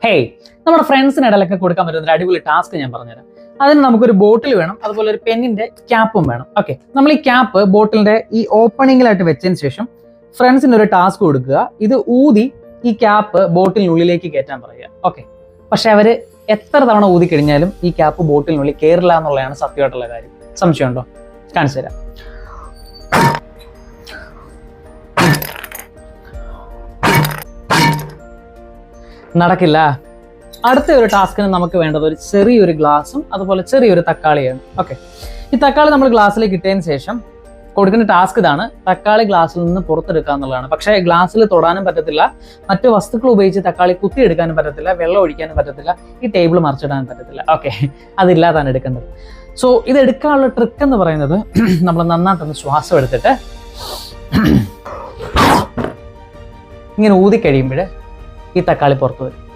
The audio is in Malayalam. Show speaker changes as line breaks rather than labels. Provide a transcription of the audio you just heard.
ഹേയ്, നമ്മുടെ ഫ്രണ്ട്സിന് ഇടയിലൊക്കെ കൊടുക്കാൻ പറ്റുന്ന ഒരു അടിപൊളി ടാസ്ക് ഞാൻ പറഞ്ഞുതരാം. അതിന് നമുക്കൊരു ബോട്ടിൽ വേണം, അതുപോലെ ഒരു പെന്നിന്റെ ക്യാപ്പും വേണം. ഓക്കെ, നമ്മൾ ഈ ക്യാപ്പ് ബോട്ടിലിന്റെ ഈ ഓപ്പണിങ്ങിലായിട്ട് വെച്ചതിന് ശേഷം ഫ്രണ്ട്സിന് ഒരു ടാസ്ക് കൊടുക്കുക. ഇത് ഊതി ഈ ക്യാപ്പ് ബോട്ടിലിനുള്ളിലേക്ക് കയറ്റാൻ പറയുക. ഓക്കെ, പക്ഷെ അവര് എത്ര തവണ ഊതി കഴിഞ്ഞാലും ഈ ക്യാപ്പ് ബോട്ടിലിനുള്ളിൽ കയറില്ല എന്നുള്ളതാണ് സത്യമായിട്ടുള്ള കാര്യം. സംശയമുണ്ടോ? കാണിച്ചു തരാം. നടക്കില്ല. അടുത്ത ഒരു ടാസ്കിന് നമുക്ക് വേണ്ടത് ഒരു ചെറിയൊരു ഗ്ലാസും അതുപോലെ ചെറിയൊരു തക്കാളിയാണ്. ഓക്കെ, ഈ തക്കാളി നമ്മൾ ഗ്ലാസ്സിലേക്ക് ഇട്ടതിന് ശേഷം കൊടുക്കുന്ന ടാസ്ക് ഇതാണ്: തക്കാളി ഗ്ലാസ്സിൽ നിന്ന് പുറത്തെടുക്കുക എന്നുള്ളതാണ്. പക്ഷേ ഗ്ലാസ്സിൽ തൊടാനും പറ്റത്തില്ല, മറ്റു വസ്തുക്കൾ ഉപയോഗിച്ച് തക്കാളി കുത്തിയെടുക്കാനും പറ്റത്തില്ല, വെള്ളം ഒഴിക്കാനും പറ്റത്തില്ല, ഈ ടേബിൾ മറിച്ചിടാനും പറ്റത്തില്ല. ഓക്കെ, അതില്ലാതാണ് എടുക്കേണ്ടത്. സോ ഇത് എടുക്കാനുള്ള ട്രിക്ക് എന്ന് പറയുന്നത് നമ്മൾ നന്നായിട്ടൊന്ന് ശ്വാസം എടുത്തിട്ട് ഇങ്ങനെ ഊതി കഴിയുമ്പോൾ ഈ തക്കാളി പുറത്തു വരും.